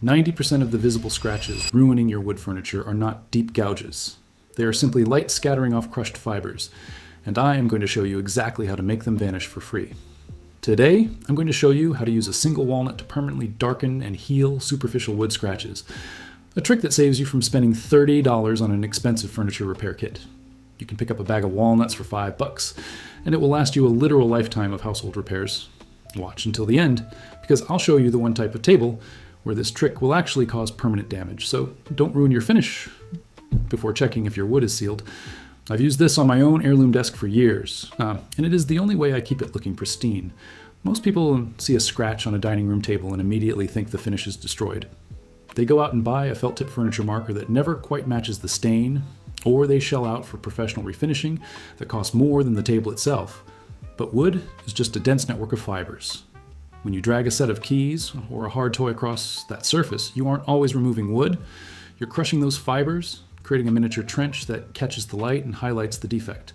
90% of the visible scratches ruining your wood furniture are not deep gouges. They are simply light scattering off crushed fibers, and I am going to show you exactly how to make them vanish for free. Today, I'm going to show you how to use a single walnut to permanently darken and heal superficial wood scratches, a trick that saves you from spending $30 on an expensive furniture repair kit. You can pick up a bag of walnuts for $5, and it will last you a literal lifetime of household repairs. Watch until the end, because I'll show you the one type of table where this trick will actually cause permanent damage, so don't ruin your finish before checking if your wood is sealed. I've used this on my own heirloom desk for years, and it is the only way I keep it looking pristine. Most people see a scratch on a dining room table and immediately think the finish is destroyed. They go out and buy a felt tip furniture marker that never quite matches the stain, or they shell out for professional refinishing that costs more than the table itself. But wood is just a dense network of fibers. When you drag a set of keys or a hard toy across that surface, you aren't always removing wood. You're crushing those fibers, creating a miniature trench that catches the light and highlights the defect.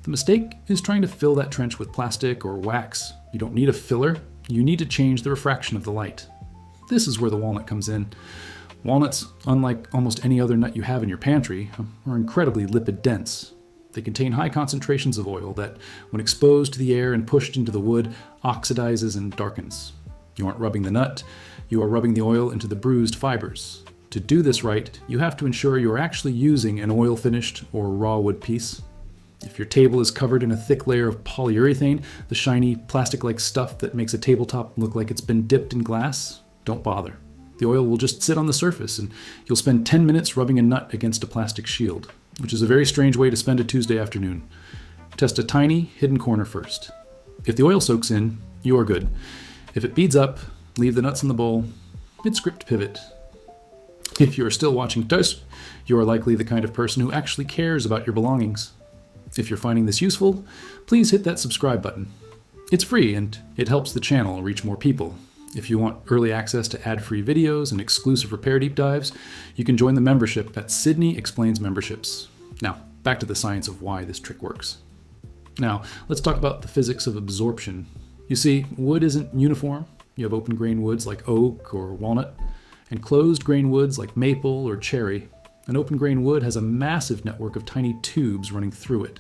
The mistake is trying to fill that trench with plastic or wax. You don't need a filler. You need to change the refraction of the light. This is where the walnut comes in. Walnuts, unlike almost any other nut you have in your pantry, are incredibly lipid dense. They contain high concentrations of oil that, when exposed to the air and pushed into the wood, oxidizes and darkens. You aren't rubbing the nut, you are rubbing the oil into the bruised fibers. To do this right, you have to ensure you are actually using an oil-finished or raw wood piece. If your table is covered in a thick layer of polyurethane, the shiny, plastic-like stuff that makes a tabletop look like it's been dipped in glass, don't bother. The oil will just sit on the surface, and you'll spend 10 minutes rubbing a nut against a plastic shield, which is a very strange way to spend a Tuesday afternoon. Test a tiny, hidden corner first. If the oil soaks in, you are good. If it beads up, leave the nuts in the bowl. Mid-script pivot. If you are still watching this, you are likely the kind of person who actually cares about your belongings. If you're finding this useful, please hit that subscribe button. It's free, and it helps the channel reach more people. If you want early access to ad-free videos and exclusive repair deep dives, you can join the membership at Sydney Explains Memberships. Now, back to the science of why this trick works. Now, let's talk about the physics of absorption. You see, wood isn't uniform. You have open grain woods like oak or walnut, and closed grain woods like maple or cherry. An open grain wood has a massive network of tiny tubes running through it.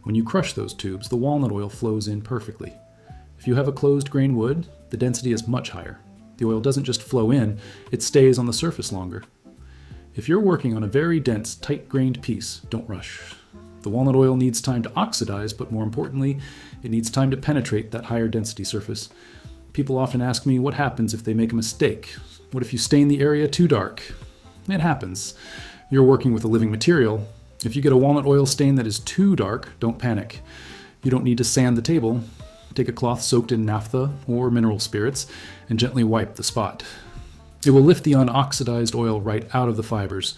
When you crush those tubes, the walnut oil flows in perfectly. If you have a closed grain wood, the density is much higher. The oil doesn't just flow in, it stays on the surface longer. If you're working on a very dense, tight-grained piece, don't rush. The walnut oil needs time to oxidize, but more importantly, it needs time to penetrate that higher density surface. People often ask me what happens if they make a mistake. What if you stain the area too dark? It happens. You're working with a living material. If you get a walnut oil stain that is too dark, don't panic. You don't need to sand the table. Take a cloth soaked in naphtha or mineral spirits and gently wipe the spot. It will lift the unoxidized oil right out of the fibers.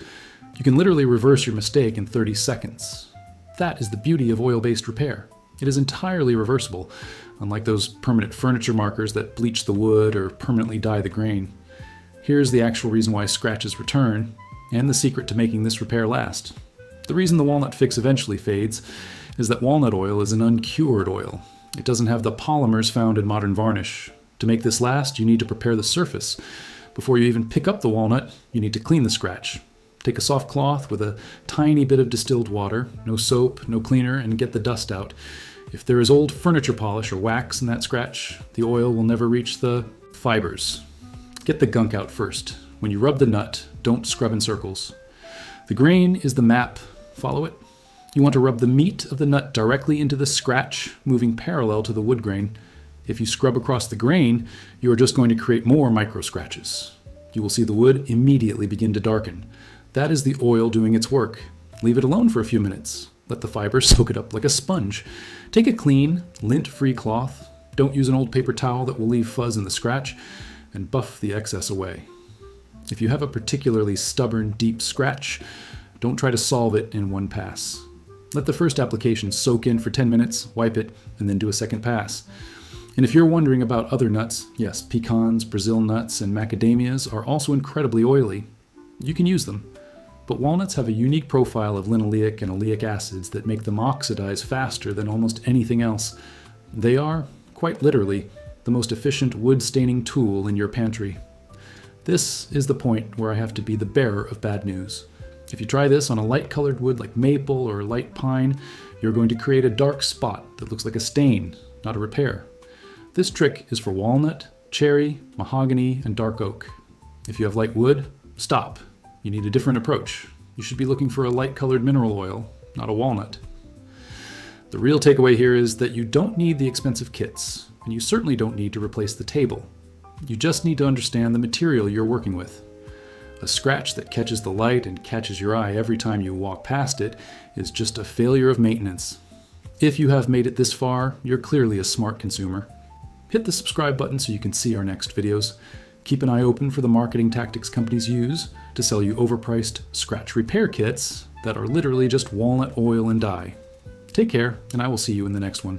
You can literally reverse your mistake in 30 seconds. That is the beauty of oil-based repair. It is entirely reversible, unlike those permanent furniture markers that bleach the wood or permanently dye the grain. Here's the actual reason why scratches return, and the secret to making this repair last. The reason the walnut fix eventually fades is that walnut oil is an uncured oil. It doesn't have the polymers found in modern varnish. To make this last, you need to prepare the surface. Before you even pick up the walnut, you need to clean the scratch. Take a soft cloth with a tiny bit of distilled water, no soap, no cleaner, and get the dust out. If there is old furniture polish or wax in that scratch, the oil will never reach the fibers. Get the gunk out first. When you rub the nut, don't scrub in circles. The grain is the map. Follow it? You want to rub the meat of the nut directly into the scratch, moving parallel to the wood grain. If you scrub across the grain, you are just going to create more micro scratches. You will see the wood immediately begin to darken. That is the oil doing its work. Leave it alone for a few minutes. Let the fibers soak it up like a sponge. Take a clean, lint-free cloth. Don't use an old paper towel that will leave fuzz in the scratch, and buff the excess away. If you have a particularly stubborn, deep scratch, don't try to solve it in one pass. Let the first application soak in for 10 minutes, wipe it, and then do a second pass. And if you're wondering about other nuts, yes, pecans, Brazil nuts, and macadamias are also incredibly oily. You can use them. But walnuts have a unique profile of linoleic and oleic acids that make them oxidize faster than almost anything else. They are, quite literally, the most efficient wood staining tool in your pantry. This is the point where I have to be the bearer of bad news. If you try this on a light colored wood like maple or light pine, you're going to create a dark spot that looks like a stain, not a repair. This trick is for walnut, cherry, mahogany, and dark oak. If you have light wood, stop. You need a different approach. You should be looking for a light colored mineral oil, not a walnut. The real takeaway here is that you don't need the expensive kits, and you certainly don't need to replace the table. You just need to understand the material you're working with. A scratch that catches the light and catches your eye every time you walk past it is just a failure of maintenance. If you have made it this far, you're clearly a smart consumer. Hit the subscribe button so you can see our next videos. Keep an eye open for the marketing tactics companies use to sell you overpriced scratch repair kits that are literally just walnut oil and dye. Take care, and I will see you in the next one.